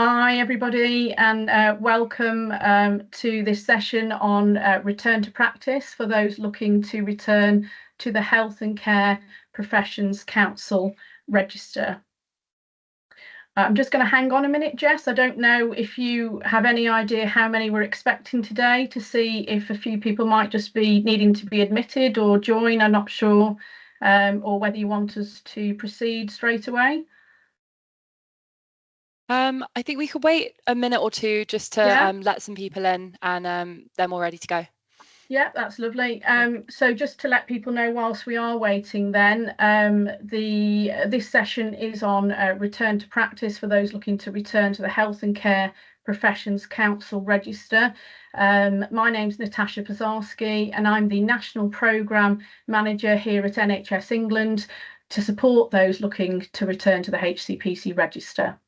Hi everybody, and welcome to this session on return to practice for those looking to return to the Health and Care Professions Council register. I'm just going to hang on a minute, Jess. I don't know if you have any idea how many we're expecting today, to see if a few people might just be needing to be admitted or join. I'm not sure, or whether you want us to proceed straight away. I think we could wait a minute or two just to let some people in, and then we're ready to go. Yeah, that's lovely. So just to let people know, whilst we are waiting, then this session is on return to practice for those looking to return to the Health and Care Professions Council register. My name's Natasha Pisarski, and I'm the National Programme Manager here at NHS England to support those looking to return to the HCPC register.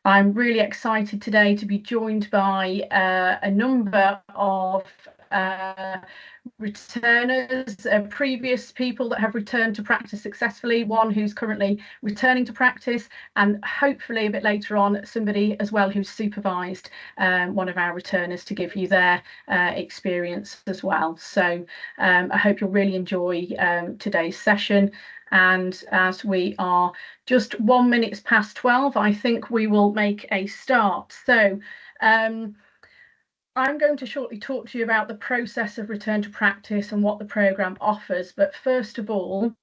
I'm really excited today to be joined by a number of returners, previous people that have returned to practice successfully, one who's currently returning to practice, and hopefully a bit later on somebody as well who's supervised one of our returners to give you their experience as well. So I hope you'll really enjoy today's session. And as we are just 1 minute past 12, I think we will make a start. So I'm going to shortly talk to you about the process of return to practice and what the programme offers. But first of all,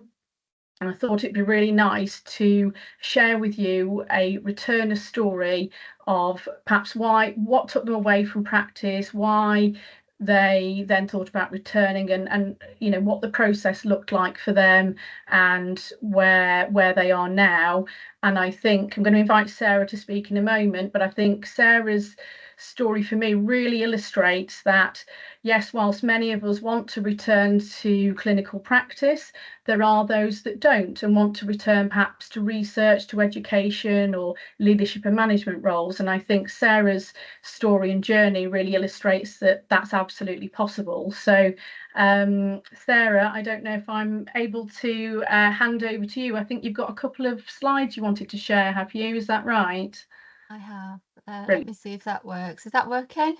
I thought it'd be really nice to share with you a returner story of perhaps what took them away from practice, why they then thought about returning, and you know what the process looked like for them, and where they are now. And I think I'm going to invite Sarah to speak in a moment, but I think Sarah's story for me really illustrates that, yes, whilst many of us want to return to clinical practice, there are those that don't and want to return perhaps to research, to education, or leadership and management roles. And I think Sarah's story and journey really illustrates that that's absolutely possible. So Sarah, I don't know if I'm able to hand over to you. I think you've got a couple of slides you wanted to share, have you? Is that right? I have. Let me see if that works. Is that working?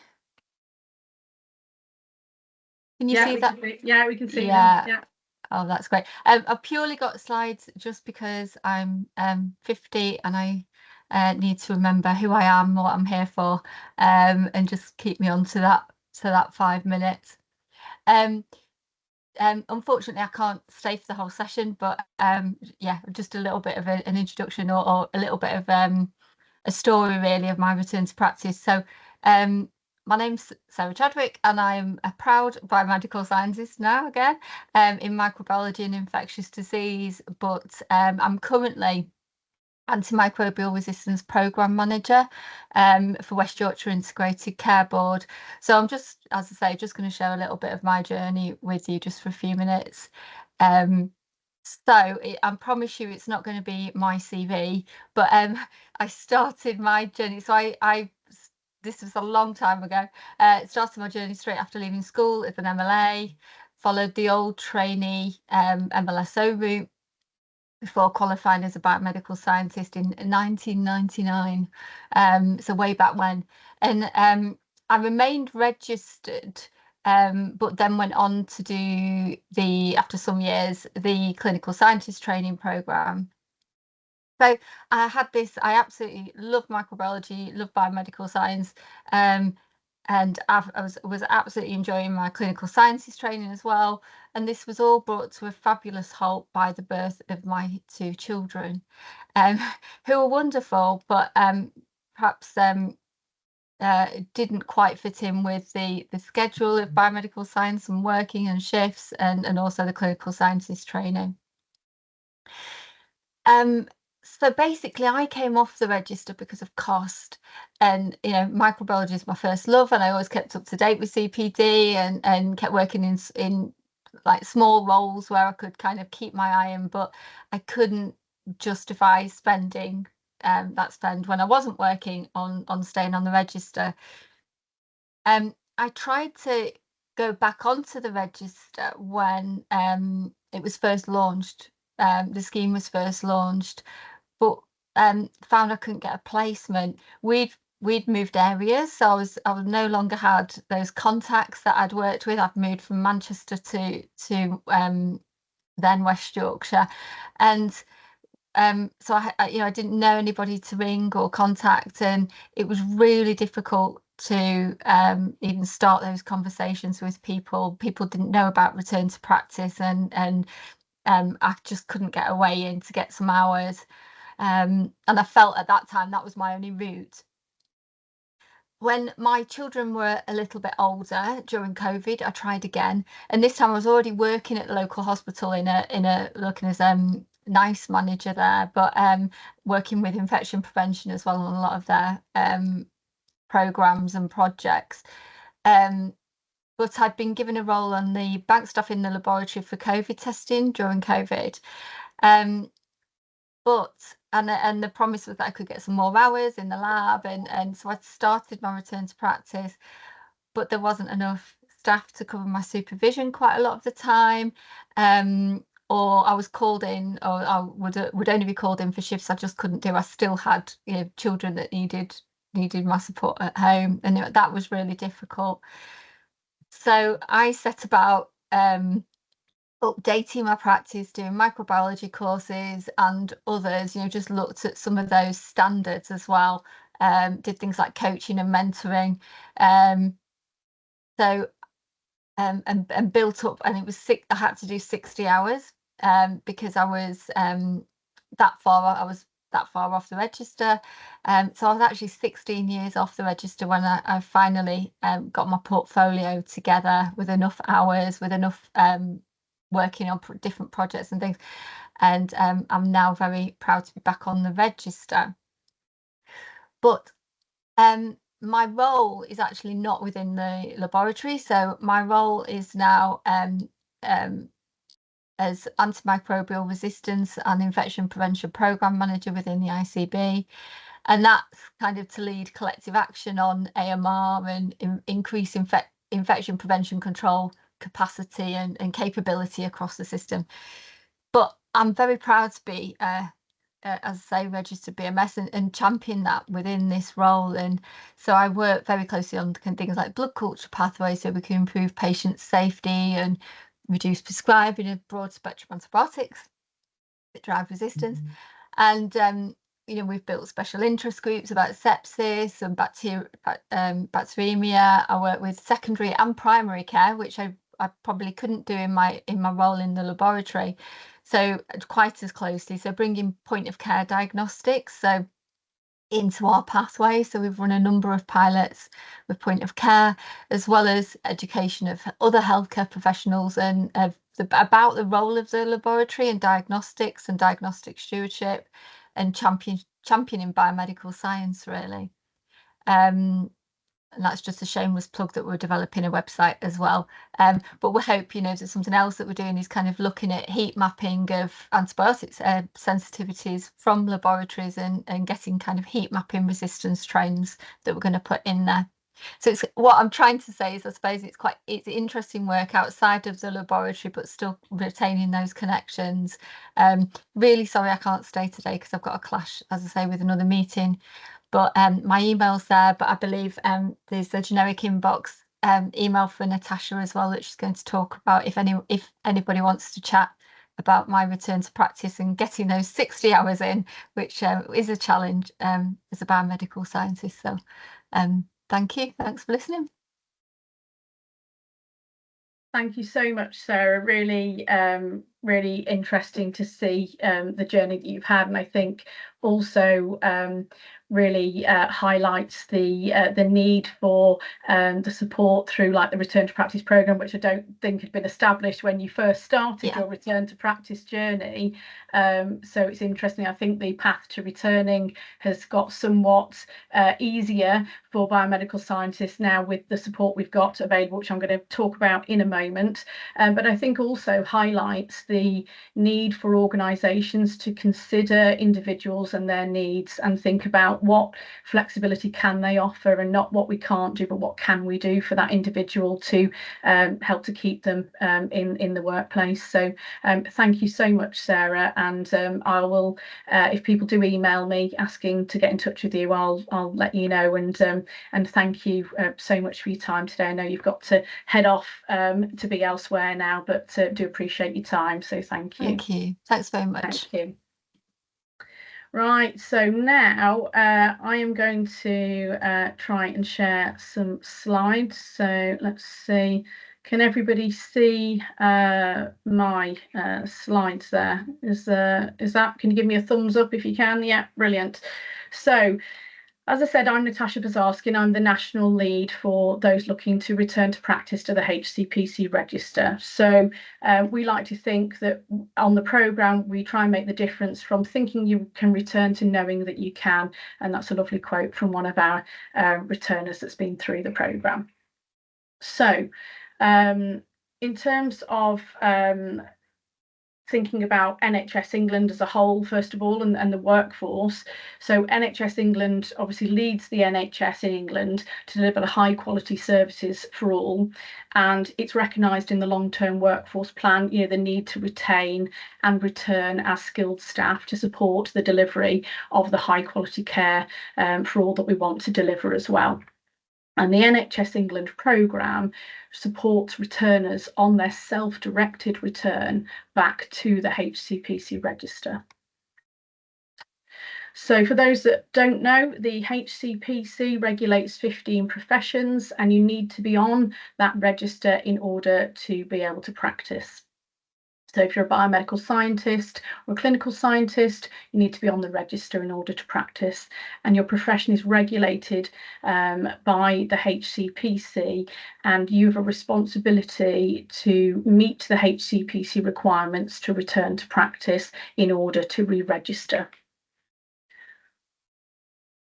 Can you see that? Yeah, we can see them. Yeah. Oh, that's great. I've purely got slides just because I'm 50 and I need to remember who I am, what I'm here for, and just keep me on to that 5 minutes. Unfortunately, I can't stay for the whole session, but yeah, just a little bit of an introduction or a little bit of a story really of my return to practice. So my name's Sarah Chadwick, and I'm a proud biomedical scientist now again in microbiology and infectious disease, but I'm currently antimicrobial resistance programme manager for West Yorkshire Integrated Care Board. So I'm just, as I say, just going to share a little bit of my journey with you just for a few minutes. I promise you it's not going to be my CV, but I started my journey. So this was a long time ago. Started my journey straight after leaving school as an MLA, followed the old trainee MLSO route before qualifying as a biomedical scientist in 1999. So way back when. And I remained registered, but then went on to do after some years, the clinical scientist training programme. So I absolutely love microbiology, love biomedical science, and I was absolutely enjoying my clinical sciences training as well. And this was all brought to a fabulous halt by the birth of my 2 children, who were wonderful, but perhaps didn't quite fit in with the schedule of biomedical science and working and shifts, and also the clinical sciences training. So basically I came off the register because of cost, and you know, microbiology is my first love, and I always kept up to date with CPD and kept working in like small roles where I could kind of keep my eye in, but I couldn't justify spending that spend when I wasn't working on staying on the register. I tried to go back onto the register when it was first launched. The scheme was first launched, but found I couldn't get a placement. We'd moved areas, so I no longer had those contacts that I'd worked with. I'd moved from Manchester to then West Yorkshire, and so I didn't know anybody to ring or contact, and it was really difficult to even start those conversations with people. People didn't know about return to practice, and I just couldn't get a way in to get some hours, and I felt at that time that was my only route. When my children were a little bit older during COVID, I tried again, and this time I was already working at the local hospital in a looking as NICE manager there, but working with infection prevention as well on a lot of their programs and projects. But I'd been given a role on the bank staff in the laboratory for COVID testing during COVID. And the promise was that I could get some more hours in the lab, and so I started my return to practice, but there wasn't enough staff to cover my supervision quite a lot of the time, or I was called in, or I would only be called in for shifts I just couldn't do. I still had children that needed my support at home, and that was really difficult. So I set about updating my practice, doing microbiology courses and others, just looked at some of those standards as well, did things like coaching and mentoring, and built up, and it was I had to do 60 hours because I was that far off the register, so I was actually 16 years off the register when I finally got my portfolio together with enough hours, with enough working on different projects and things, and I'm now very proud to be back on the register. But my role is actually not within the laboratory, so my role is now as antimicrobial resistance and infection prevention program manager within the ICB, and that's kind of to lead collective action on AMR and increase infection prevention control capacity and capability across the system. But I'm very proud to be as I say, registered BMS and champion that within this role. And so I work very closely on things like blood culture pathways, so we can improve patient safety and reduce prescribing of broad spectrum antibiotics that drive resistance. And we've built special interest groups about sepsis and bacteremia. I work with secondary and primary care, which I probably couldn't do in my role in the laboratory, so quite as closely. So bringing point of care diagnostics into our pathway. So we've run a number of pilots with point of care, as well as education of other healthcare professionals and about the role of the laboratory and diagnostics and diagnostic stewardship, and championing biomedical science, really. And that's just a shameless plug that we're developing a website as well. But we hope, there's something else that we're doing is kind of looking at heat mapping of antibiotics sensitivities from laboratories and getting kind of heat mapping resistance trends that we're going to put in there. So it's what I'm trying to say is, I suppose it's interesting work outside of the laboratory, but still retaining those connections. Really sorry I can't stay today because I've got a clash, as I say, with another meeting. But my email's there, but I believe there's a generic inbox email for Natasha as well that she's going to talk about if anybody wants to chat about my return to practice and getting those 60 hours in, which is a challenge as a biomedical scientist. So thank you. Thanks for listening. Thank you so much, Sarah. Really, really interesting to see the journey that you've had, and I think also really highlights the need for the support through like the return to practice program, which I don't think had been established when you first started your return to practice journey. So it's interesting. I think the path to returning has got somewhat easier for biomedical scientists now with the support we've got available, which I'm going to talk about in a moment. But I think also highlights the need for organisations to consider individuals and their needs and think about what flexibility can they offer, and not what we can't do, but what can we do for that individual to help to keep them in the workplace. So thank you so much, Sarah, and I will, if people do email me asking to get in touch with you, I'll let you know, and thank you so much for your time today. I know you've got to head off to be elsewhere now, but do appreciate your time, so thank you. Thank you. Thanks very much. Thank you. Right, so now I am going to try and share some slides. So let's see, can everybody see my slides there? Is that, can you give me a thumbs up if you can? Yeah, brilliant. So as I said, I'm Natasha Pisarski, and I'm the national lead for those looking to return to practice to the HCPC register. So we like to think that on the programme, we try and make the difference from thinking you can return to knowing that you can. And that's a lovely quote from one of our returners that's been through the programme. So in terms of thinking about NHS England as a whole, first of all, and the workforce. So NHS England obviously leads the NHS in England to deliver high quality services for all, and it's recognised in the long-term workforce plan, you know, the need to retain and return our skilled staff to support the delivery of the high quality care for all that we want to deliver as well. And the NHS England programme supports returners on their self-directed return back to the HCPC register. So for those that don't know, the HCPC regulates 15 professions, and you need to be on that register in order to be able to practice. So if you're a biomedical scientist or a clinical scientist, you need to be on the register in order to practice, and your profession is regulated by the HCPC, and you have a responsibility to meet the HCPC requirements to return to practice in order to re-register.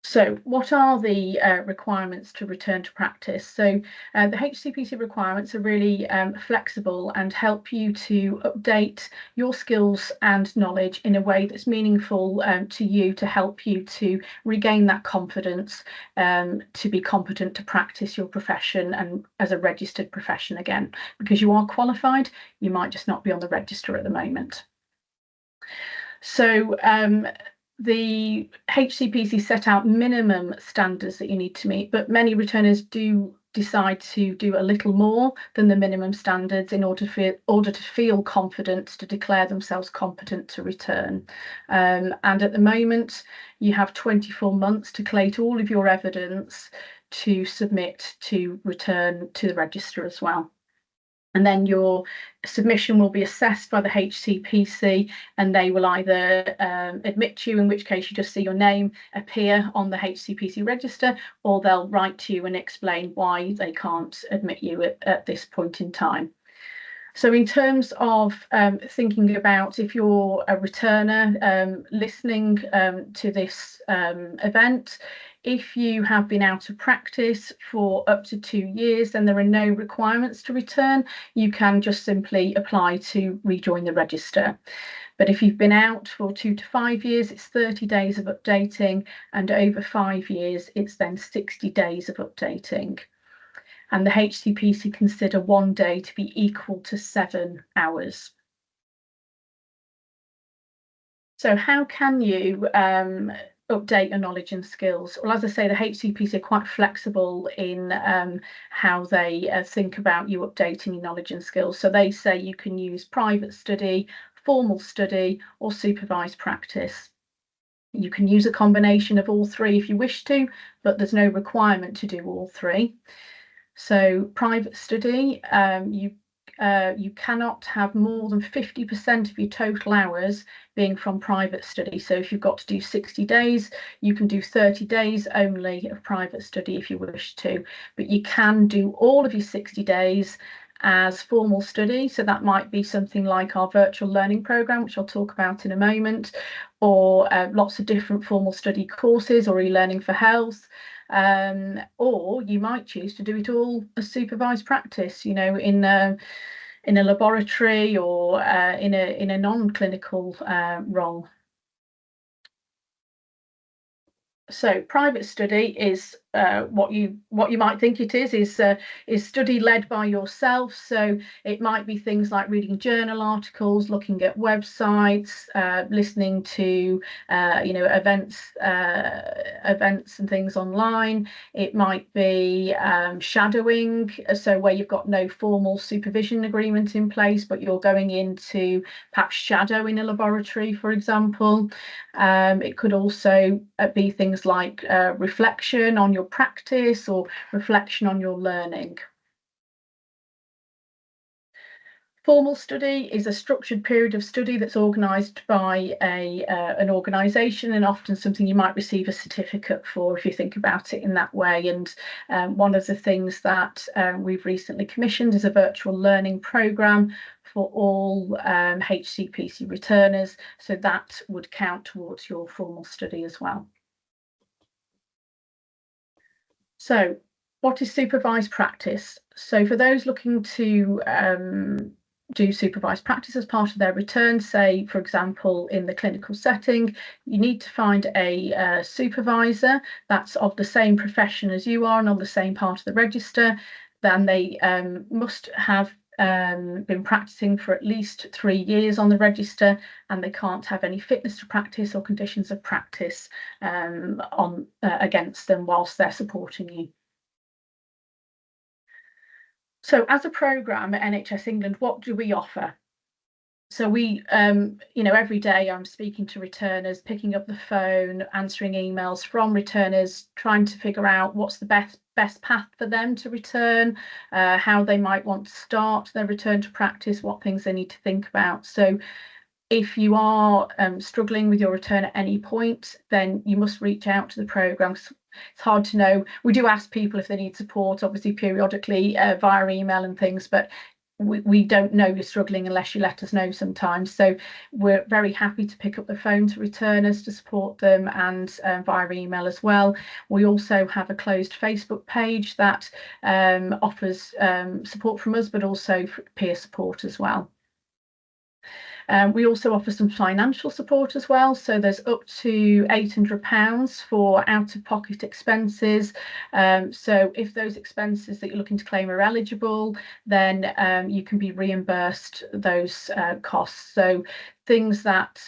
So what are the requirements to return to practice? So the HCPC requirements are really flexible and help you to update your skills and knowledge in a way that's meaningful to you, to help you to regain that confidence to be competent to practice your profession and as a registered profession again. Because you are qualified, you might just not be on the register at the moment. So the HCPC set out minimum standards that you need to meet, but many returners do decide to do a little more than the minimum standards in order to feel confident to declare themselves competent to return. And at the moment, you have 24 months to collate all of your evidence to submit to return to the register as well. And then your submission will be assessed by the HCPC, and they will either admit you, in which case you just see your name appear on the HCPC register, or they'll write to you and explain why they can't admit you at this point in time. So in terms of thinking about if you're a returner listening to this event, if you have been out of practice for up to 2 years, then there are no requirements to return. You can just simply apply to rejoin the register. But if you've been out for 2 to 5 years, it's 30 days of updating, and over 5 years, it's then 60 days of updating. And the HCPC consider 1 day to be equal to 7 hours. So how can you update your knowledge and skills? Well, as I say, the HCPC are quite flexible in how they think about you updating your knowledge and skills. So they say you can use private study, formal study, or supervised practice. You can use a combination of all three if you wish to, but there's no requirement to do all three. So private study, you cannot have more than 50% of your total hours being from private study. So if you've got to do 60 days, you can do 30 days only of private study if you wish to, but you can do all of your 60 days as formal study. So that might be something like our virtual learning programme, which I'll talk about in a moment, or lots of different formal study courses, or e-learning for health. Or you might choose to do it all as supervised practice, you know, in a laboratory or in a non-clinical role. So private study is what you might think it is study led by yourself. So it might be things like reading journal articles, looking at websites, listening to events and things online. It might be shadowing, so where you've got no formal supervision agreement in place, but you're going into perhaps shadow in a laboratory, for example. It could also be things like reflection on your practice or reflection on your learning. Formal study is a structured period of study that's organised by an organisation, and often something you might receive a certificate for if you think about it in that way. And one of the things that we've recently commissioned is a virtual learning programme for all HCPC returners, so that would count towards your formal study as well. So what is supervised practice? So for those looking to do supervised practice as part of their return, say, for example, in the clinical setting, you need to find a supervisor that's of the same profession as you are and on the same part of the register. Then they must have been practicing for at least 3 years on the register, and they can't have any fitness to practice or conditions of practice against them whilst they're supporting you. So as a programme at NHS England, what do we offer? So we, every day I'm speaking to returners, picking up the phone, answering emails from returners, trying to figure out what's the best path for them to return, how they might want to start their return to practice, what things they need to think about. So if you are struggling with your return at any point, then you must reach out to the programme. It's hard to know. We do ask people if they need support, obviously periodically via email and things, but we don't know you're struggling unless you let us know sometimes. So we're very happy to pick up the phone to returners to support them, and via email as well. We also have a closed Facebook page that offers support from us, but also peer support as well. We also offer some financial support as well. So there's up to £800 for out-of-pocket expenses. So if those expenses that you're looking to claim are eligible, then you can be reimbursed those costs. So things that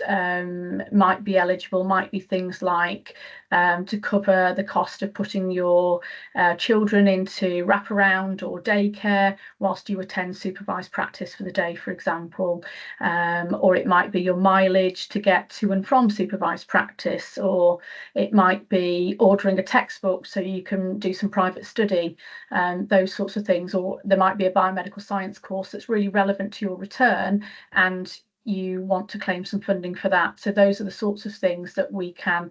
might be eligible might be things like to cover the cost of putting your children into wraparound or daycare whilst you attend supervised practice for the day, for example. Or it might be your mileage to get to and from supervised practice, or it might be ordering a textbook so you can do some private study, those sorts of things. Or there might be a biomedical science course that's really relevant to your return and you want to claim some funding for that. So those are the sorts of things that we can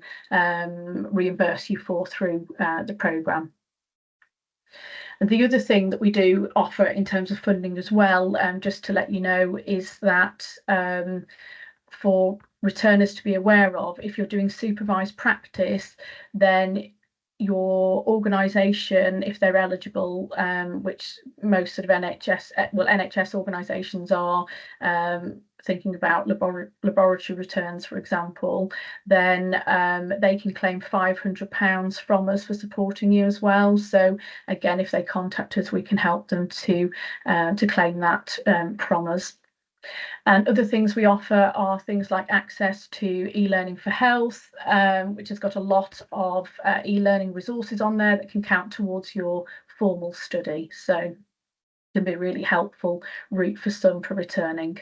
reimburse you for through the programme. And the other thing that we do offer in terms of funding as well, just to let you know, is that for returners to be aware of, if you're doing supervised practice, then your organisation, if they're eligible, which most sort of NHS organisations are, thinking about laboratory returns, for example, then they can claim £500 from us for supporting you as well. So again, if they contact us, we can help them to claim that from us. And other things we offer are things like access to e-learning for health, which has got a lot of e-learning resources on there that can count towards your formal study. So it can be a really helpful route for some for returning.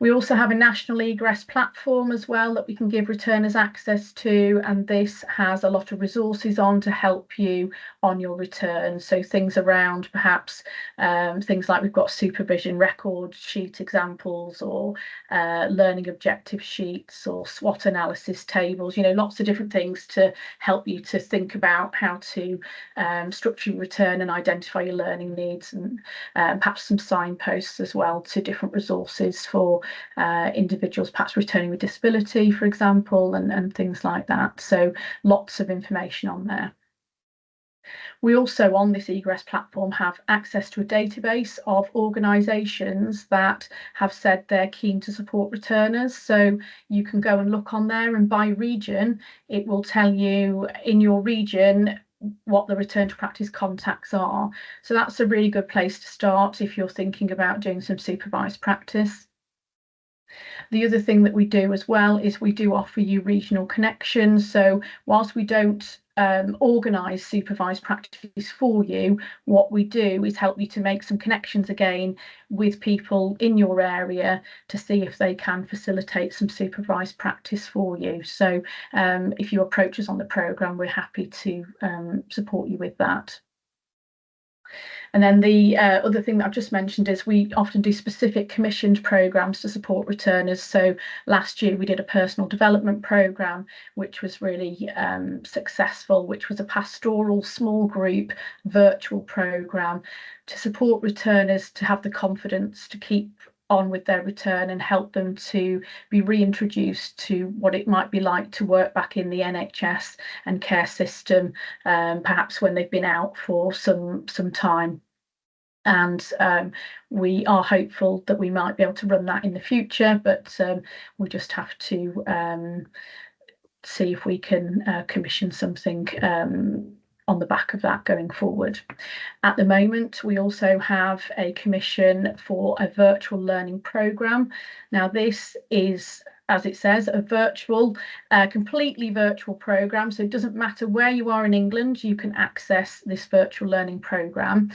We also have a national egress platform as well that we can give returners access to, and this has a lot of resources on to help you on your return. So things around perhaps things like we've got supervision record sheet examples, or learning objective sheets, or SWOT analysis tables, lots of different things to help you to think about how to structure your return and identify your learning needs, and perhaps some signposts as well to different resources for individuals perhaps returning with disability, for example, and things like that. So lots of information on there. We also, on this egress platform, have access to a database of organisations that have said they're keen to support returners. So you can go and look on there, and by region, it will tell you in your region what the return to practice contacts are. So that's a really good place to start if you're thinking about doing some supervised practice. The other thing that we do as well is we do offer you regional connections. So whilst we don't organise supervised practice for you, what we do is help you to make some connections again with people in your area to see if they can facilitate some supervised practice for you. So if you approach us on the programme, we're happy to support you with that. And then the other thing that I've just mentioned is we often do specific commissioned programmes to support returners. So last year we did a personal development programme, which was really successful, which was a pastoral small group virtual programme to support returners to have the confidence to keep on with their return and help them to be reintroduced to what it might be like to work back in the NHS and care system, perhaps when they've been out for some time. And we are hopeful that we might be able to run that in the future, but we just have to see if we can commission something on the back of that going forward. At the moment, we also have a commission for a virtual learning programme. Now, this is, as it says, a virtual, completely virtual programme. So it doesn't matter where you are in England, you can access this virtual learning programme.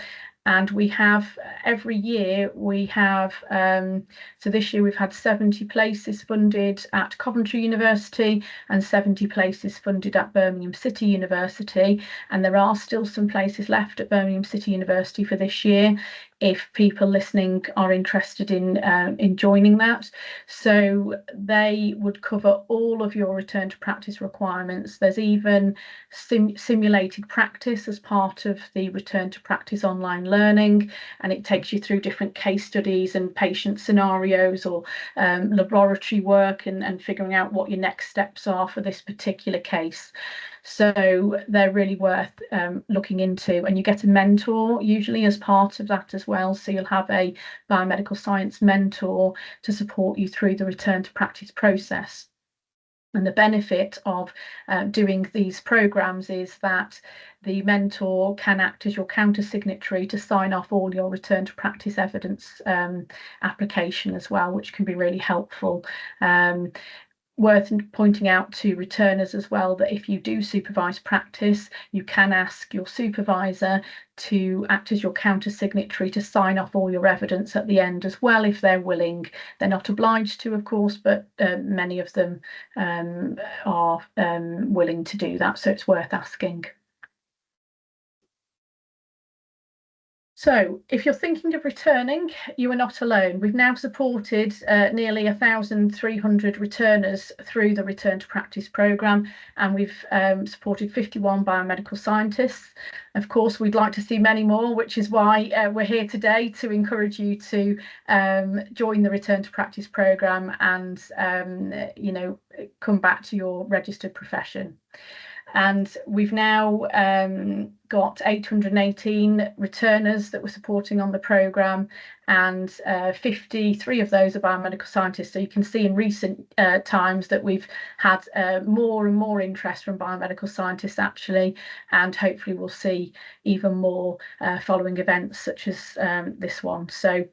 And we have every year we have, so this year we've had 70 places funded at Coventry University and 70 places funded at Birmingham City University. And there are still some places left at Birmingham City University for this year, if people listening are interested in joining that. So they would cover all of your return to practice requirements. There's even simulated practice as part of the return to practice online learning, and it takes you through different case studies and patient scenarios or laboratory work and figuring out what your next steps are for this particular case. So they're really worth looking into, and you get a mentor usually as part of that as well. So you'll have a biomedical science mentor to support you through the return to practice process. And the benefit of doing these programmes is that the mentor can act as your counter-signatory to sign off all your return to practice evidence application as well, which can be really helpful. Worth pointing out to returners as well that if you do supervised practice, you can ask your supervisor to act as your counter-signatory to sign off all your evidence at the end as well, if they're willing. They're not obliged to, of course, but many of them are willing to do that, so it's worth asking. So if you're thinking of returning, you are not alone. We've now supported nearly 1,300 returners through the Return to Practice programme, and we've supported 51 biomedical scientists. Of course, we'd like to see many more, which is why we're here today to encourage you to join the Return to Practice programme and, you know, come back to your registered profession. And we've now got 818 returners that we're supporting on the programme, and 53 of those are biomedical scientists. So you can see in recent times that we've had more and more interest from biomedical scientists actually, and hopefully we'll see even more following events such as this one. So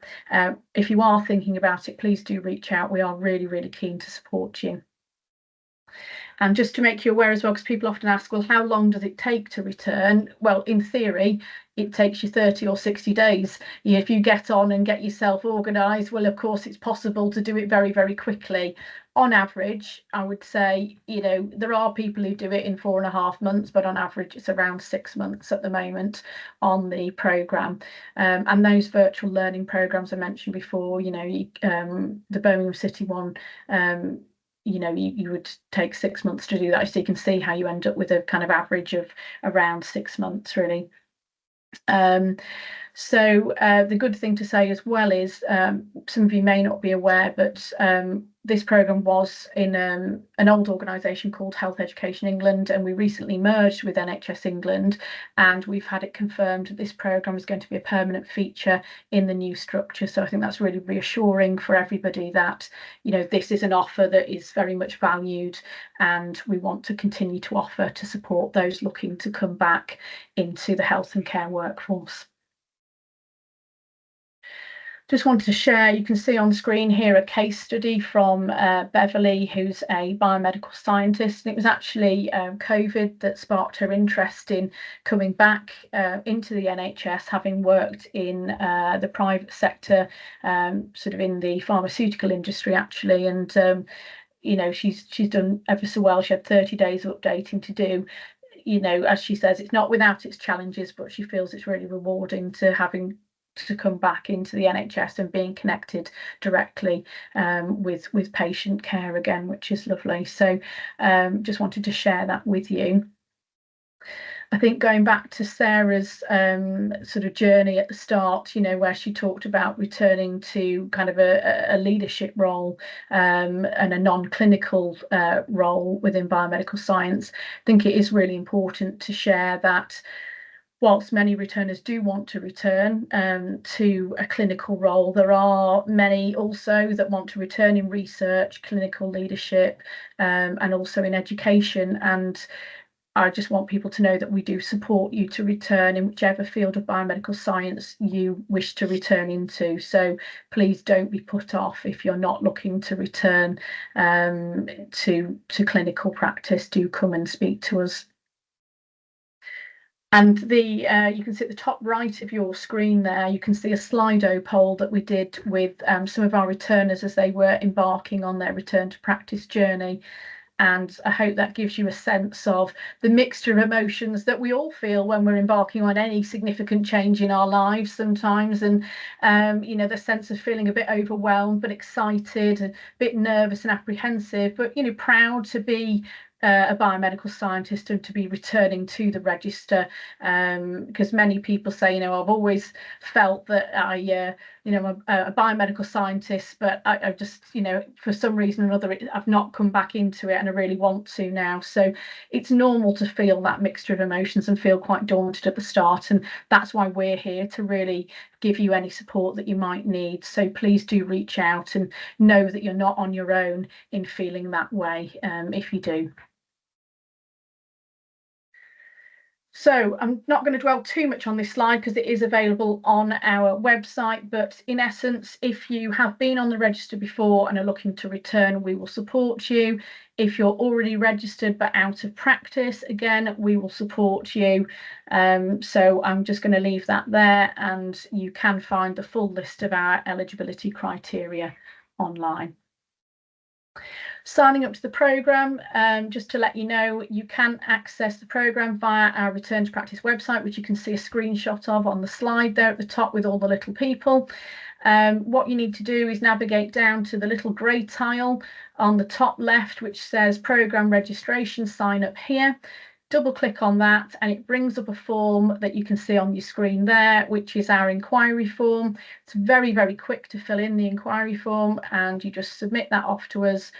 if you are thinking about it, please do reach out. We are really, really keen to support you. And just to make you aware as well, because people often ask, well, how long does it take to return? Well, in theory, it takes you 30 or 60 days. If you get on and get yourself organised, well, of course, it's possible to do it very, very quickly. On average, I would say, you know, there are people who do it in 4.5 months, but on average, it's around 6 months at the moment on the programme. And those virtual learning programmes I mentioned before, you know, the Birmingham City one, you know, you would take 6 months to do that. So you can see how you end up with a kind of average of around 6 months, really. So the good thing to say as well is, some of you may not be aware, but this programme was in an old organisation called Health Education England, and we recently merged with NHS England, and we've had it confirmed that this programme is going to be a permanent feature in the new structure. So I think that's really reassuring for everybody that, you know, this is an offer that is very much valued, and we want to continue to offer to support those looking to come back into the health and care workforce. Just wanted to share, you can see on screen here a case study from Beverly, who's a biomedical scientist. And it was actually COVID that sparked her interest in coming back into the NHS, having worked in the private sector, sort of in the pharmaceutical industry actually. And you know, she's done ever so well. She had 30 days of updating to do. You know, as she says, it's not without its challenges, but she feels it's really rewarding to having to come back into the NHS and being connected directly with patient care again, which is lovely. So just wanted to share that with you. I think going back to Sarah's sort of journey at the start, you know, where she talked about returning to kind of a leadership role and a non-clinical role within biomedical science, I think it is really important to share that whilst many returners do want to return to a clinical role, there are many also that want to return in research, clinical leadership, and also in education. And I just want people to know that we do support you to return in whichever field of biomedical science you wish to return into. So please don't be put off if you're not looking to return to clinical practice. Do come and speak to us. And you can see at the top right of your screen there, you can see a Slido poll that we did with some of our returners as they were embarking on their return to practice journey. And I hope that gives you a sense of the mixture of emotions that we all feel when we're embarking on any significant change in our lives sometimes. And, you know, the sense of feeling a bit overwhelmed, but excited, a bit nervous and apprehensive, but, you know, proud to be a biomedical scientist and to be returning to the register, because many people say, you know, I've always felt that you know, I'm a biomedical scientist, but I just, you know, for some reason or another, I've not come back into it and I really want to now. So it's normal to feel that mixture of emotions and feel quite daunted at the start. And that's why we're here to really give you any support that you might need. So please do reach out and know that you're not on your own in feeling that way if you do. So I'm not going to dwell too much on this slide because it is available on our website, but in essence, if you have been on the register before and are looking to return, we will support you. If you're already registered but out of practice, again, we will support you. So I'm just going to leave that there, and you can find the full list of our eligibility criteria online. Signing up to the programme, just to let you know, you can access the programme via our Return to Practice website, which you can see a screenshot of on the slide there at the top with all the little people. What you need to do is navigate down to the little grey tile on the top left, which says programme registration, sign up here. Double click on that and it brings up a form that you can see on your screen there, which is our inquiry form. It's very, very quick to fill in the inquiry form, and you just submit that off to us.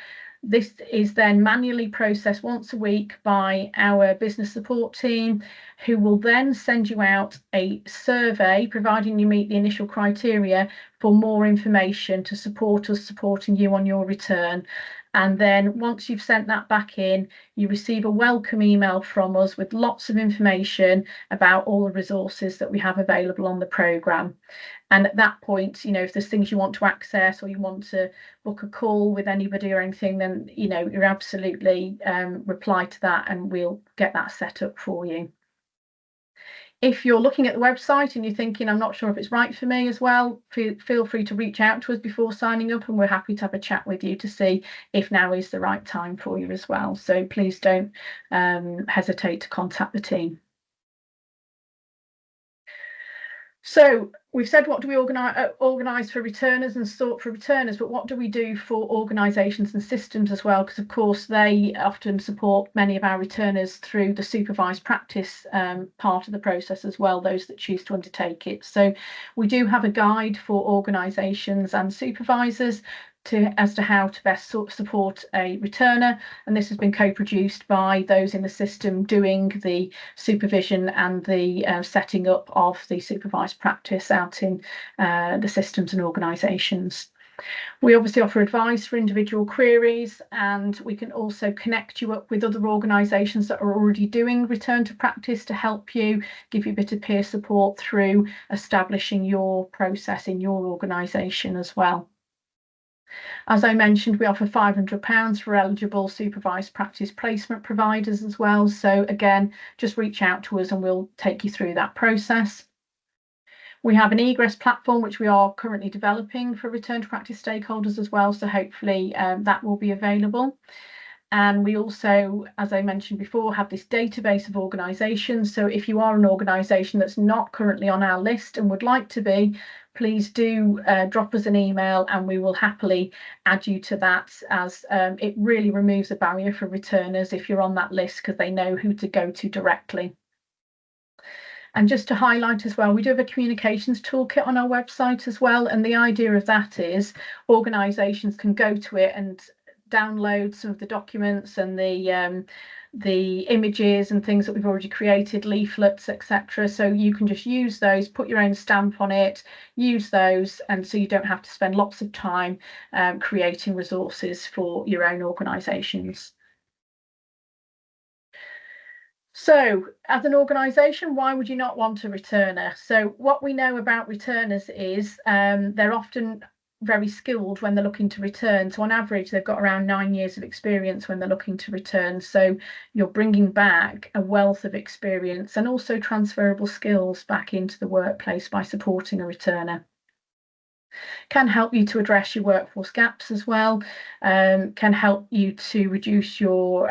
This is then manually processed once a week by our business support team, who will then send you out a survey, providing you meet the initial criteria, for more information to support us supporting you on your return. And then once you've sent that back in, you receive a welcome email from us with lots of information about all the resources that we have available on the programme. And at that point, you know, if there's things you want to access or you want to book a call with anybody or anything, then, you know, you're absolutely reply to that and we'll get that set up for you. If you're looking at the website and you're thinking, I'm not sure if it's right for me as well, feel free to reach out to us before signing up, and we're happy to have a chat with you to see if now is the right time for you as well. So please don't hesitate to contact the team. So we've said what do we organise for returners and sort for returners, but what do we do for organisations and systems as well? Because of course they often support many of our returners through the supervised practice part of the process as well, those that choose to undertake it. So we do have a guide for organisations and supervisors as to how to best support a returner, and this has been co-produced by those in the system doing the supervision and the setting up of the supervised practice out in the systems and organisations. We obviously offer advice for individual queries, and we can also connect you up with other organisations that are already doing return to practice to help you, give you a bit of peer support through establishing your process in your organisation as well. As I mentioned, we offer £500 for eligible supervised practice placement providers as well. So again, just reach out to us and we'll take you through that process. We have an egress platform which we are currently developing for return to practice stakeholders as well. So hopefully that will be available. And we also, as I mentioned before, have this database of organisations. So if you are an organisation that's not currently on our list and would like to be, please do drop us an email and we will happily add you to that, as it really removes a barrier for returners if you're on that list, because they know who to go to directly. And just to highlight as well, we do have a communications toolkit on our website as well. And the idea of that is organisations can go to it and download some of the documents and the images and things that we've already created, leaflets, etc. So you can just use those, put your own stamp on it, use those, and so you don't have to spend lots of time creating resources for your own organisations. So as an organisation, why would you not want a returner? So what we know about returners is they're often very skilled when they're looking to return. So on average, they've got around 9 years of experience when they're looking to return. So you're bringing back a wealth of experience and also transferable skills back into the workplace by supporting a returner. Can help you to address your workforce gaps as well, can help you to reduce your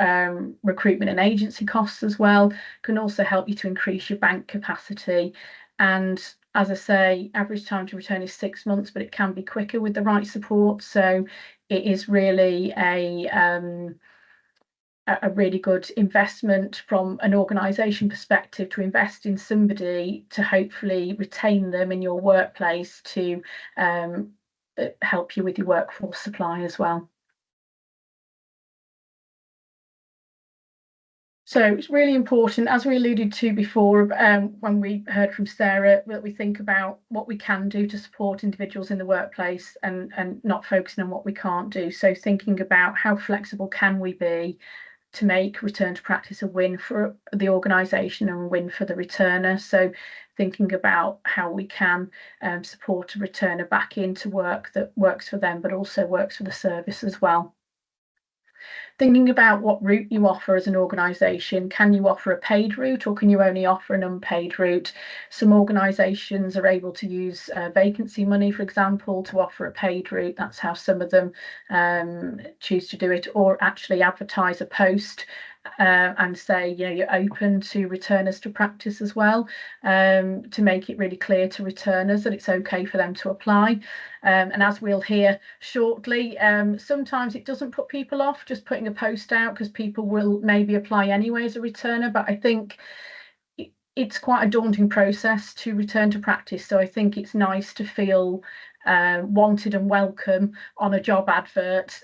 recruitment and agency costs as well, can also help you to increase your bank capacity. And as I say, average time to return is 6 months, but it can be quicker with the right support. So it is really a really good investment from an organisation perspective to invest in somebody to hopefully retain them in your workplace to help you with your workforce supply as well. So it's really important, as we alluded to before, when we heard from Sarah, that we think about what we can do to support individuals in the workplace and not focusing on what we can't do. So thinking about how flexible can we be to make return to practice a win for the organisation and a win for the returner. So thinking about how we can support a returner back into work that works for them, but also works for the service as well. Thinking about what route you offer as an organisation. Can you offer a paid route or can you only offer an unpaid route? Some organisations are able to use vacancy money, for example, to offer a paid route. That's how some of them choose to do it, or actually advertise a post and say, you know, you're open to returners to practice as well, to make it really clear to returners that it's okay for them to apply. And as we'll hear shortly, sometimes it doesn't put people off just putting a post out, because people will maybe apply anyway as a returner. But I think it's quite a daunting process to return to practice. So I think it's nice to feel wanted and welcome on a job advert,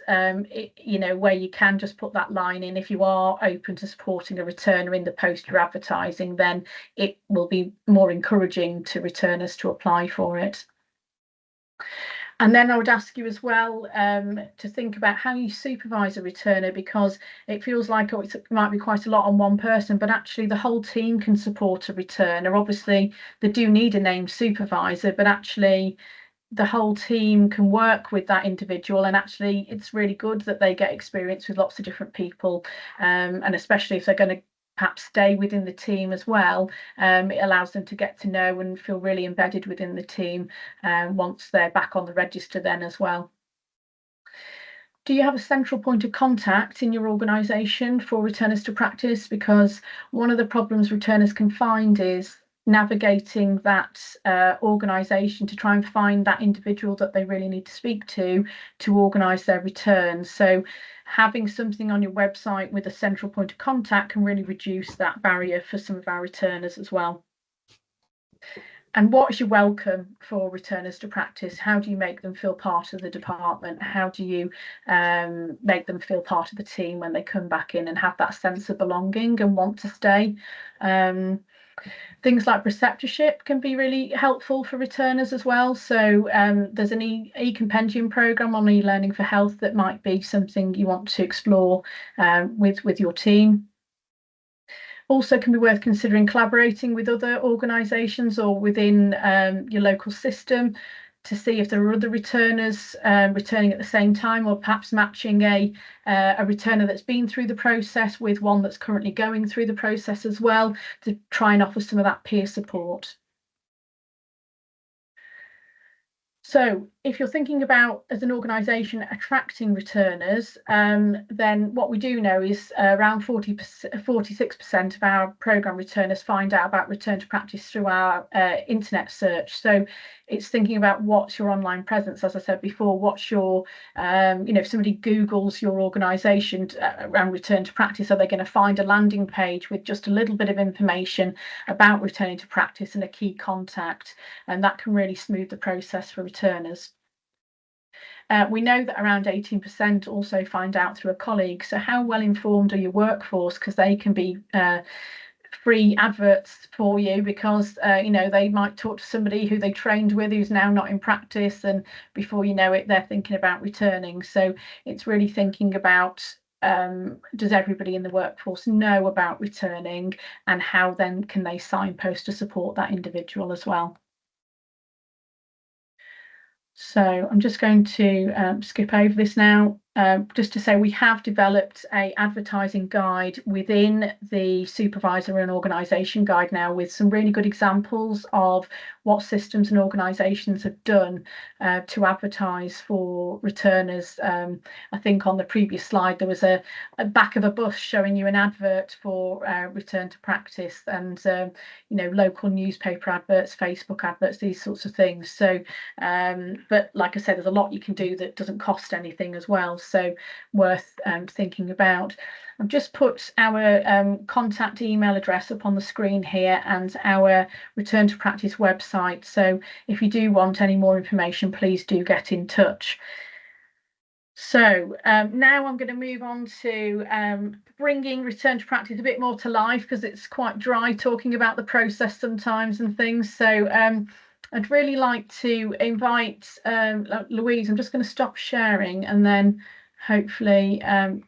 you know, where you can just put that line in. If you are open to supporting a returner in the post you're advertising, then it will be more encouraging to returners to apply for it. And then I would ask you as well to think about how you supervise a returner, because it feels like it might be quite a lot on one person, but actually the whole team can support a returner. Obviously, they do need a named supervisor, but actually the whole team can work with that individual, and actually it's really good that they get experience with lots of different people, and especially if they're going to perhaps stay within the team as well, it allows them to get to know and feel really embedded within the team once they're back on the register then as well. Do you have a central point of contact in your organisation for returners to practice? Because one of the problems returners can find is navigating that organisation to try and find that individual that they really need to speak to organise their return. So having something on your website with a central point of contact can really reduce that barrier for some of our returners as well. And what's your welcome for returners to practice? How do you make them feel part of the department? How do you make them feel part of the team when they come back in and have that sense of belonging and want to stay? Things like preceptorship can be really helpful for returners as well. So there's an e-compendium programme on e-learning for health that might be something you want to explore with your team. Also can be worth considering collaborating with other organisations or within your local system to see if there are other returners returning at the same time, or perhaps matching a returner that's been through the process with one that's currently going through the process as well, to try and offer some of that peer support. So if you're thinking about, as an organisation, attracting returners, then what we do know is around 46% of our programme returners find out about return to practice through our internet search. So it's thinking about what's your online presence, as I said before, what's your, if somebody Googles your organisation around return to practice, are they going to find a landing page with just a little bit of information about returning to practice and a key contact? And that can really smooth the process for returners. We know that around 18% also find out through a colleague. So how well informed are your workforce? Because they can be free adverts for you, because they might talk to somebody who they trained with who's now not in practice, and before you know it, they're thinking about returning. So it's really thinking about, does everybody in the workforce know about returning, and how then can they signpost to support that individual as well? So I'm just going to skip over this now, just to say we have developed an advertising guide within the supervisor and organisation guide now, with some really good examples of what systems and organisations have done to advertise for returners. I think on the previous slide there was a back of a bus showing you an advert for return to practice, and local newspaper adverts, Facebook adverts, these sorts of things. So but like I said, there's a lot you can do that doesn't cost anything as well, so worth thinking about. I've just put our contact email address up on the screen here, and our return to practice website. So if you do want any more information, please do get in touch. So now I'm going to move on to bringing return to practice a bit more to life, because it's quite dry talking about the process sometimes and things. So I'd really like to invite Louise. I'm just going to stop sharing, and then hopefully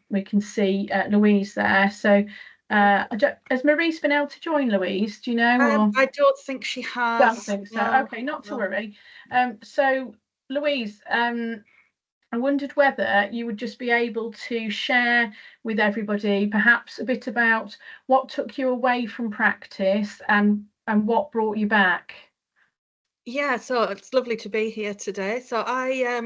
we can see Louise there. So has Marie's been able to join, Louise? Do you know? I don't think she has. Don't think so. No. Okay, not to worry. So Louise, I wondered whether you would just be able to share with everybody perhaps a bit about what took you away from practice and what brought you back. Yeah, so it's lovely to be here today. So I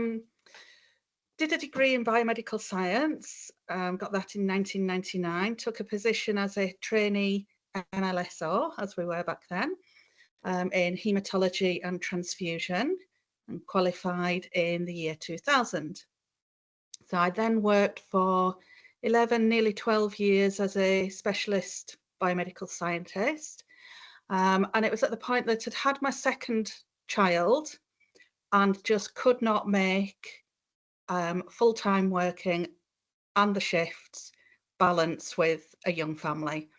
did a degree in biomedical science, got that in 1999, took a position as a trainee MLSO, as we were back then, in haematology and transfusion, and qualified in the year 2000. So I then worked for 11, nearly 12 years as a specialist biomedical scientist. And it was at the point that I'd had my second child and just could not make full-time working and the shifts balance with a young family.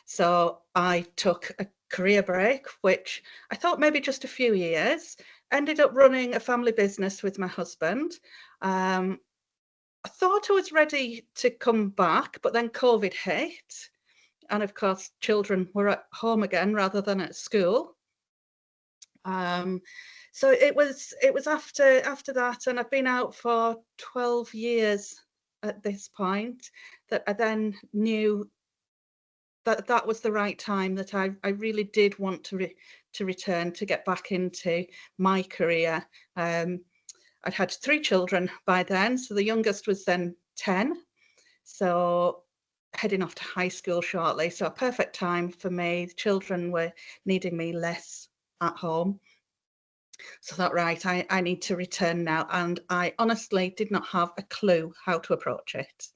So I took a career break, which I thought maybe just a few years, ended up running a family business with my husband. I thought I was ready to come back, but then COVID hit. And of course, children were at home again rather than at school. So it was after that, and I've been out for 12 years at this point, that I then knew that that was the right time, that I really did want to return, to get back into my career. I'd had 3 children by then, so the youngest was then 10. So heading off to high school shortly, so a perfect time for me. The children were needing me less at home. So I thought, right, I need to return now. And I honestly did not have a clue how to approach it.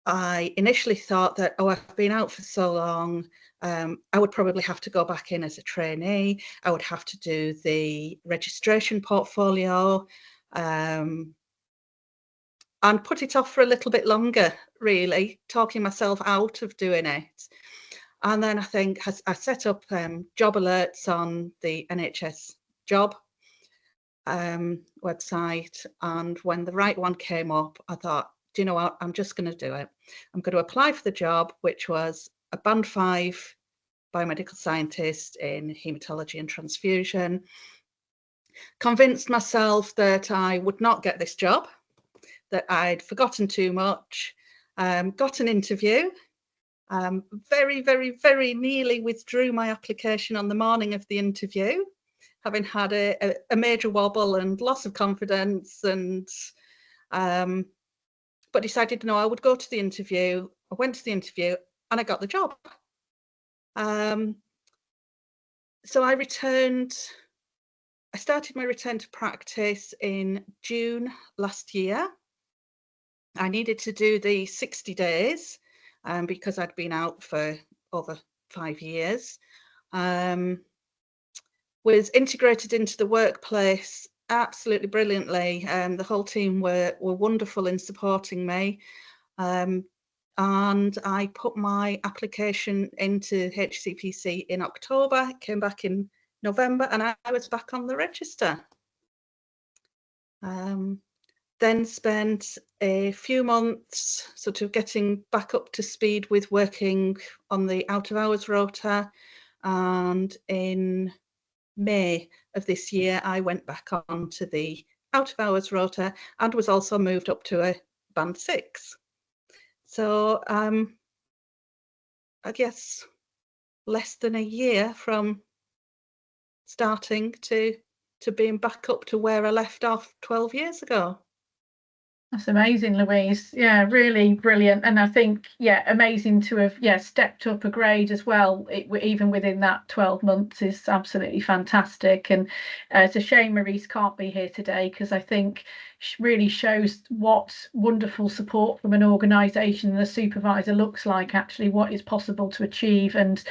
I initially thought that, oh, I've been out for so long, I would probably have to go back in as a trainee. I would have to do the registration portfolio, and put it off for a little bit longer, really, talking myself out of doing it. And then I think I set up job alerts on the NHS job website. And when the right one came up, I thought, do you know what? I'm just going to do it. I'm going to apply for the job, which was a Band 5 biomedical scientist in haematology and transfusion. Convinced myself that I would not get this job, that I'd forgotten too much. Got an interview. Very, very, very nearly withdrew my application on the morning of the interview, having had a major wobble and loss of confidence, and but decided, no, I would go to the interview. I went to the interview and I got the job. So I started my return to practice in June last year. I needed to do the 60 days because I'd been out for over 5 years. Was integrated into the workplace absolutely brilliantly. The whole team were wonderful in supporting me. And I put my application into HCPC in October, came back in November, and I was back on the register. Then spent a few months sort of getting back up to speed with working on the out of hours rota, and in May of this year I went back on to the out of hours rota and was also moved up to a Band 6. So I guess less than a year from starting to being back up to where I left off 12 years ago. That's amazing, Louise. Yeah, really brilliant. And I think, yeah, amazing to have, yeah, stepped up a grade as well, even within that 12 months is absolutely fantastic. And it's a shame Maurice can't be here today, because I think really shows what wonderful support from an organisation and a supervisor looks like, actually, what is possible to achieve. And,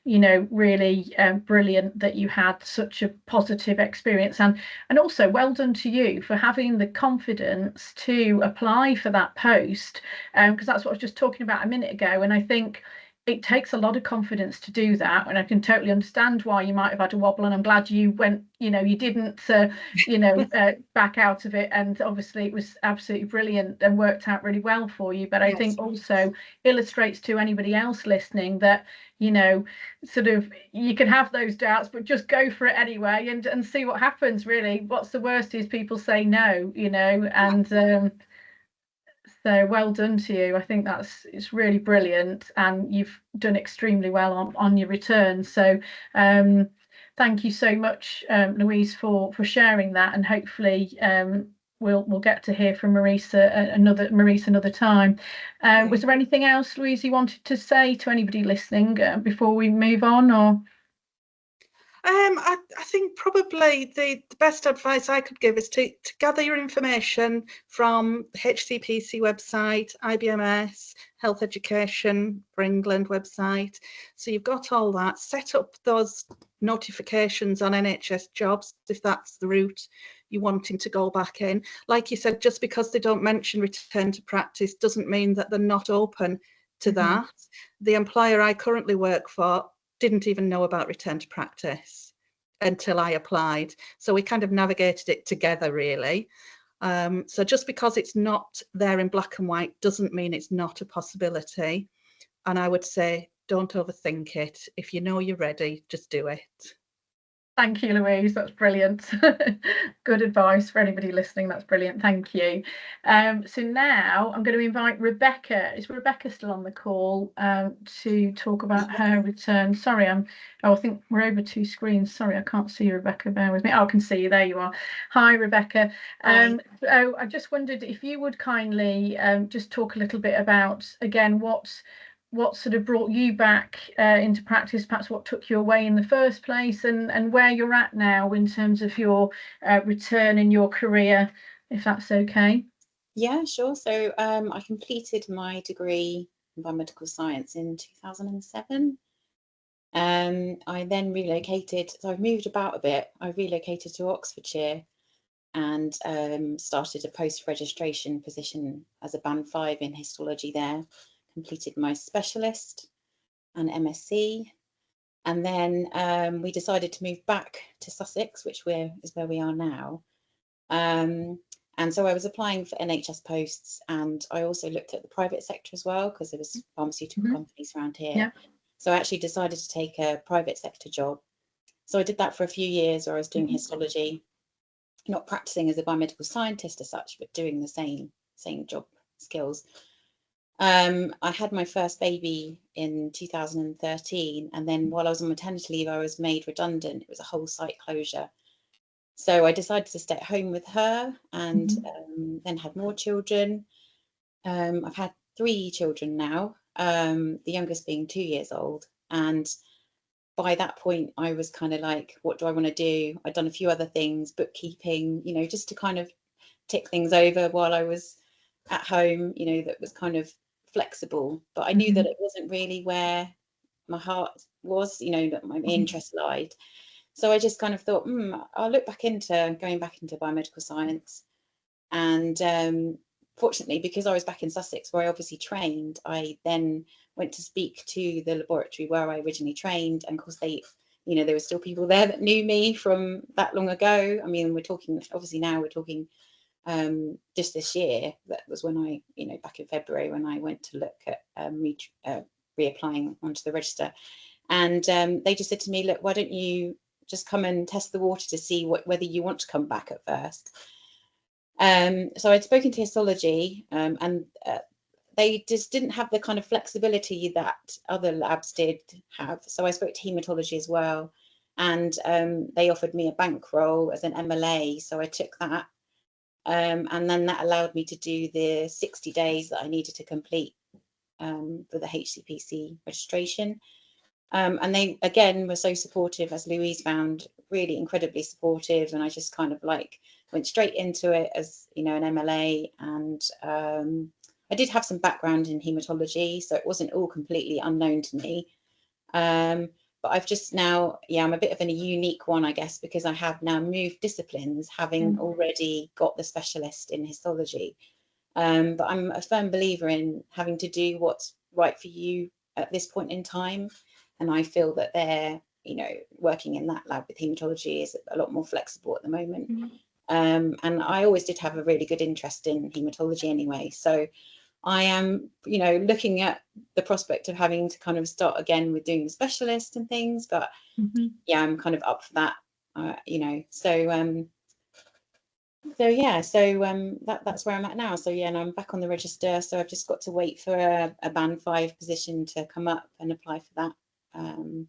you know, really brilliant that you had such a positive experience. And also well done to you for having the confidence to apply for that post, because that's what I was just talking about a minute ago. And I think it takes a lot of confidence to do that, and I can totally understand why you might have had a wobble, and I'm glad you went, you know, you didn't you know, back out of it, and obviously it was absolutely brilliant and worked out really well for you. But I think also illustrates to anybody else listening that, you know, sort of you can have those doubts, but just go for it anyway and see what happens. Really, what's the worst is people say no, you know. And so well done to you. I think it's really brilliant, and you've done extremely well on your return. So thank you so much, Louise, for sharing that, and hopefully we'll get to hear from Maurice another time. Was there anything else, Louise, you wanted to say to anybody listening before we move on? Or I think probably the best advice I could give is to gather your information from the HCPC website, IBMS, Health Education for England website. So you've got all that. Set up those notifications on NHS jobs if that's the route you're wanting to go back in. Like you said, just because they don't mention return to practice doesn't mean that they're not open to that. The employer I currently work for didn't even know about return to practice until I applied. So we kind of navigated it together, really. So just because it's not there in black and white doesn't mean it's not a possibility. And I would say, don't overthink it. If you know you're ready, just do it. Thank you, Louise. That's brilliant. Good advice for anybody listening. That's brilliant. Thank you. So now I'm going to invite Rebecca. Is Rebecca still on the call to talk about her return? Sorry, I think we're over 2 screens. Sorry, I can't see you, Rebecca. Bear with me. Oh, I can see you. There you are. Hi, Rebecca. So I just wondered if you would kindly just talk a little bit about, again, what sort of brought you back into practice, perhaps what took you away in the first place, and where you're at now in terms of your return in your career, if that's okay. Yeah, sure. So I completed my degree in biomedical science in 2007. I then relocated, so I've moved about a bit. I relocated to Oxfordshire and started a post-registration position as a Band 5 in histology there. Completed my specialist and MSc, and then we decided to move back to Sussex, which is where we are now. And so I was applying for NHS posts, and I also looked at the private sector as well, because there was pharmaceutical companies around here. Yeah. So I actually decided to take a private sector job. So I did that for a few years where I was doing histology, not practicing as a biomedical scientist as such, but doing the same job skills. I had my first baby in 2013, and then while I was on maternity leave, I was made redundant. It was a whole site closure. So I decided to stay at home with her, and then had more children. I've had 3 children now, the youngest being 2 years old. And by that point, I was kind of like, what do I want to do? I'd done a few other things, bookkeeping, just to kind of tick things over while I was at home, that was kind of flexible. But I knew that it wasn't really where my heart was, that my interest lied. So I just kind of thought, I'll look back into going back into biomedical science. And fortunately, because I was back in Sussex, where I obviously trained, I then went to speak to the laboratory where I originally trained. And of course, there were still people there that knew me from that long ago. I mean, we're talking just this year. That was when I, back in February, when I went to look at reapplying onto the register. And they just said to me, look, why don't you just come and test the water to see whether you want to come back at first. So I'd spoken to histology, and they just didn't have the kind of flexibility that other labs did have. So I spoke to haematology as well, and they offered me a bank role as an MLA. So I took that, and then that allowed me to do the 60 days that I needed to complete for the HCPC registration. And they, again, were so supportive, as Louise found, really incredibly supportive. And I just kind of went straight into it as, an MLA. And I did have some background in haematology, so it wasn't all completely unknown to me. But I've just now, I'm a bit of a unique one, I guess, because I have now moved disciplines, having already got the specialist in histology. But I'm a firm believer in having to do what's right for you at this point in time. And I feel that they're, working in that lab with haematology is a lot more flexible at the moment. And I always did have a really good interest in haematology anyway. So I am, looking at the prospect of having to kind of start again with doing the specialist and things. But I'm kind of up for that, that's where I'm at now. So and I'm back on the register. So I've just got to wait for a Band 5 position to come up and apply for that. And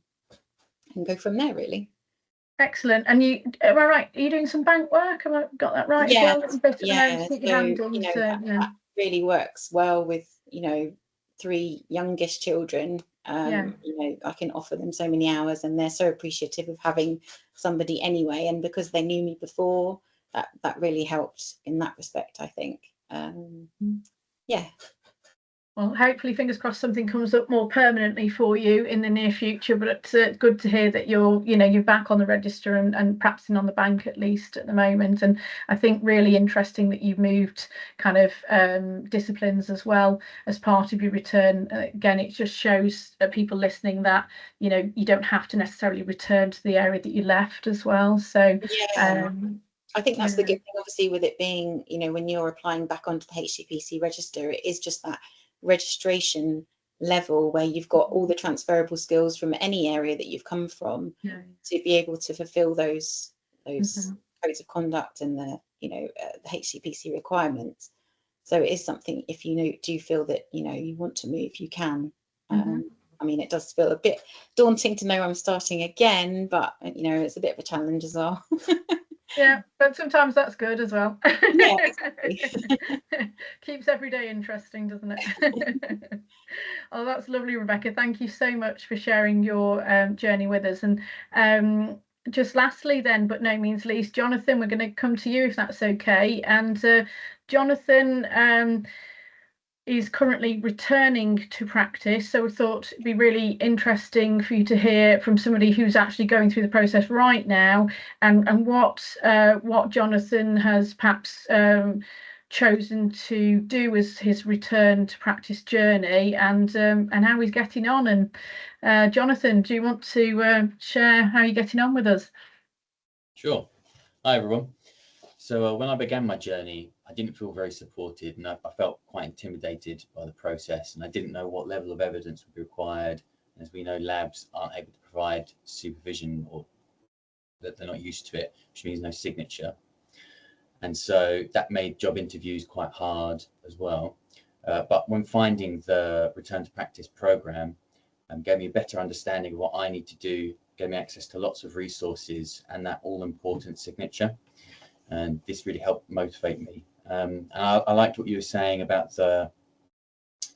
go from there, really. Excellent. And am I right? Are you doing some bank work? Have I got that right? Yeah, as well? That really works well with 3 youngish children. I can offer them so many hours, and they're so appreciative of having somebody anyway. And because they knew me before, that really helped in that respect, I think. Well, hopefully, fingers crossed, something comes up more permanently for you in the near future. But it's good to hear that you're back on the register and practicing on the bank, at least at the moment. And I think really interesting that you've moved kind of disciplines as well as part of your return. Again, it just shows people listening that you don't have to necessarily return to the area that you left as well. So I think that's the good thing, obviously, with it being, when you're applying back onto the HCPC register, it is just that registration level where you've got all the transferable skills from any area that you've come from to be able to fulfill those codes of conduct and the the HCPC requirements. So it is something, if do feel that you want to move, you can. I mean, it does feel a bit daunting to know I'm starting again, but it's a bit of a challenge as well. Yeah, but sometimes that's good as well. Yeah, exactly. Keeps every day interesting, doesn't it? Oh, that's lovely, Rebecca. Thank you so much for sharing your journey with us. And just lastly then, but no means least, Jonathan, we're going to come to you if that's okay. And Jonathan is currently returning to practice, so we thought it'd be really interesting for you to hear from somebody who's actually going through the process right now, and what Jonathan has perhaps chosen to do as his return to practice journey, and how he's getting on. And Jonathan, do you want to share how you're getting on with us? Sure. Hi everyone. So when I began my journey, I didn't feel very supported, and I felt quite intimidated by the process, and I didn't know what level of evidence would be required. And as we know, labs aren't able to provide supervision, or that they're not used to it, which means no signature. And so that made job interviews quite hard as well. But when finding the Return to Practice program, gave me a better understanding of what I need to do, gave me access to lots of resources and that all-important signature. And this really helped motivate me. And I liked what you were saying about the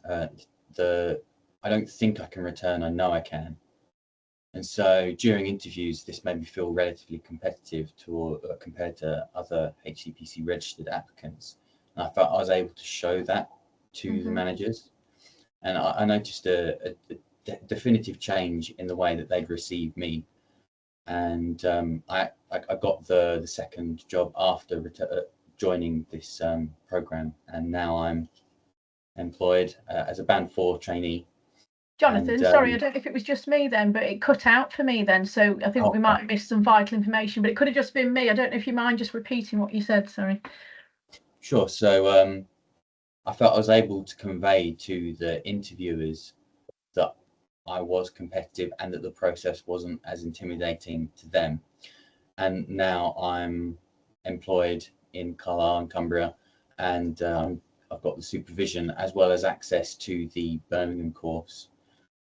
I don't think I can return, I know I can. And so during interviews, this made me feel relatively competitive compared to other HCPC registered applicants. And I felt I was able to show that to the managers. And I noticed a definitive change in the way that they'd receive me. And I got the second job after joining this program, and now I'm employed as a Band 4 trainee. Jonathan, And, sorry, I don't know if it was just me then, but it cut out for me then, so I think we might have missed some vital information, but it could have just been me. I don't know if you mind just repeating what you said, sorry. Sure. So I felt I was able to convey to the interviewers that I was competitive and that the process wasn't as intimidating to them. And now I'm employed in Carlisle and Cumbria, and I've got the supervision as well as access to the Birmingham course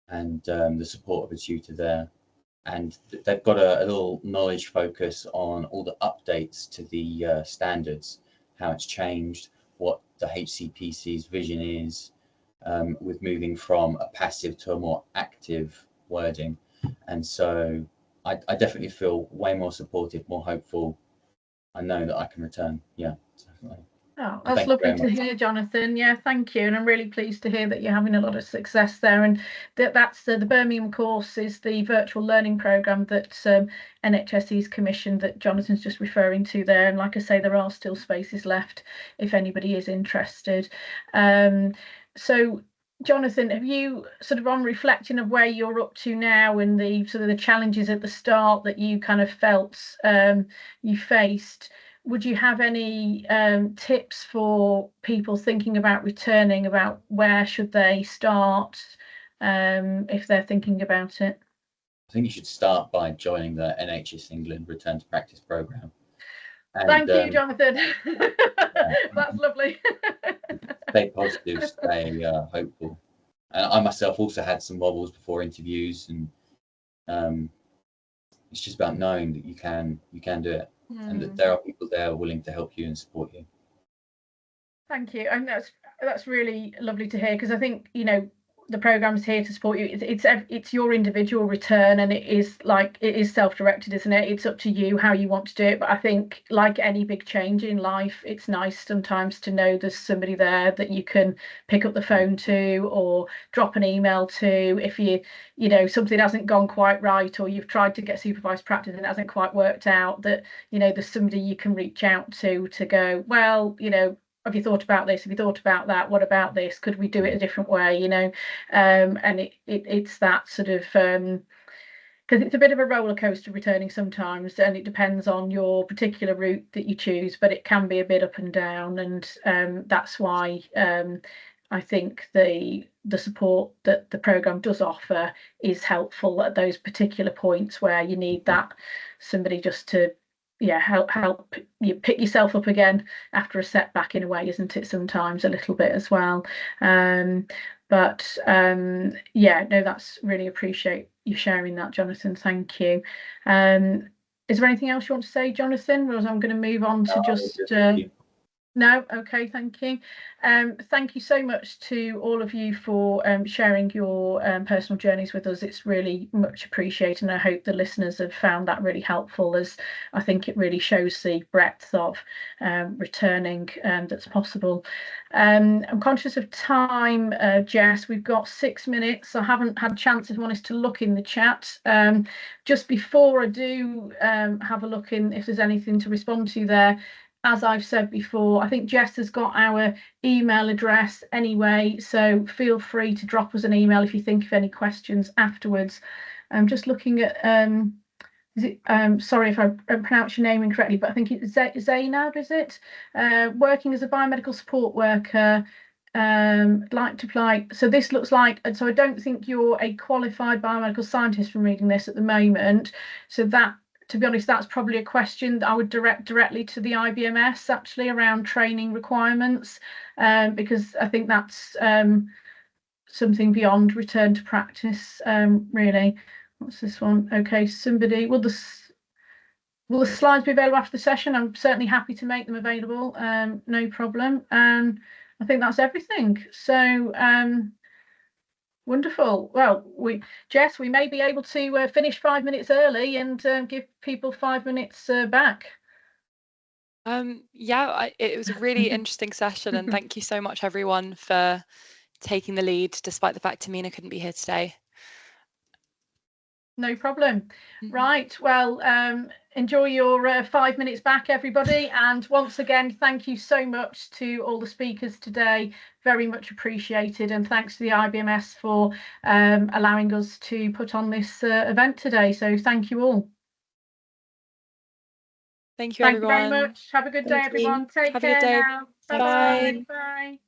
and the support of a tutor there. And they've got a little knowledge focus on all the updates to the standards, how it's changed, what the HCPC's vision is, with moving from a passive to a more active wording. And so I definitely feel way more supported, more hopeful. I know that I can return. Yeah, definitely. Oh, that's lovely to hear, Jonathan. Yeah, thank you. And I'm really pleased to hear that you're having a lot of success there. And that's the Birmingham course is the virtual learning programme that NHSE's commissioned that Jonathan's just referring to there. And like I say, there are still spaces left if anybody is interested. So Jonathan, have you sort of on reflecting of where you're up to now and the sort of the challenges at the start that you kind of felt you faced, would you have any tips for people thinking about returning, about where should they start if they're thinking about it? I think you should start by joining the NHS England Return to Practice programme. Thank you, Jonathan. That's lovely. Stay positive, stay hopeful. And I myself also had some wobbles before interviews, and it's just about knowing that you can do it, and that there are people there willing to help you and support you. Thank you, and that's really lovely to hear, because I think the program's here to support you. It's your individual return, and it is self-directed, isn't it? It's up to you how you want to do it. But I think, like any big change in life, it's nice sometimes to know there's somebody there that you can pick up the phone to or drop an email to if something hasn't gone quite right, or you've tried to get supervised practice and it hasn't quite worked out, that there's somebody you can reach out to go, well, have you thought about this? Have you thought about that? What about this? Could we do it a different way? And it's that sort of, because it's a bit of a roller coaster returning sometimes, and it depends on your particular route that you choose, but it can be a bit up and down. And that's why I think the support that the programme does offer is helpful at those particular points where you need that somebody just to help you pick yourself up again after a setback, in a way, isn't it, sometimes a little bit as well. But that's really appreciate you sharing that, Jonathan. Thank you. Is there anything else you want to say, Jonathan, or I'm going to move on to just no? Okay, thank you. Thank you so much to all of you for sharing your personal journeys with us. It's really much appreciated, and I hope the listeners have found that really helpful, as I think it really shows the breadth of returning that's possible. I'm conscious of time, Jess. We've got 6 minutes. I haven't had a chance, if I'm honest, to look in the chat. Just before I do have a look in, if there's anything to respond to there, as I've said before, I think Jess has got our email address anyway, so feel free to drop us an email if you think of any questions afterwards. I'm just looking at, sorry if I pronounce your name incorrectly, but I think it's Zainab, is it? Working as a biomedical support worker, like to apply. So this looks like, so I don't think you're a qualified biomedical scientist from reading this at the moment. So that, to be honest, that's probably a question that I would direct directly to the IBMS, actually, around training requirements, because I think that's something beyond return to practice, really. What's this one? Okay, somebody, will the slides be available after the session? I'm certainly happy to make them available, no problem. And I think that's everything. So wonderful. Well, Jess, we may be able to finish 5 minutes early and give people 5 minutes back. It was a really interesting session, and thank you so much, everyone, for taking the lead, despite the fact Tamina couldn't be here today. No problem. Right, well, enjoy your 5 minutes back, everybody, and once again, thank you so much to all the speakers today. Very much appreciated, and thanks to the IBMS for allowing us to put on this event today. So thank you all. Thank you, everyone. Thank you very much. Have a good day, everyone. Take care now. Bye. Bye.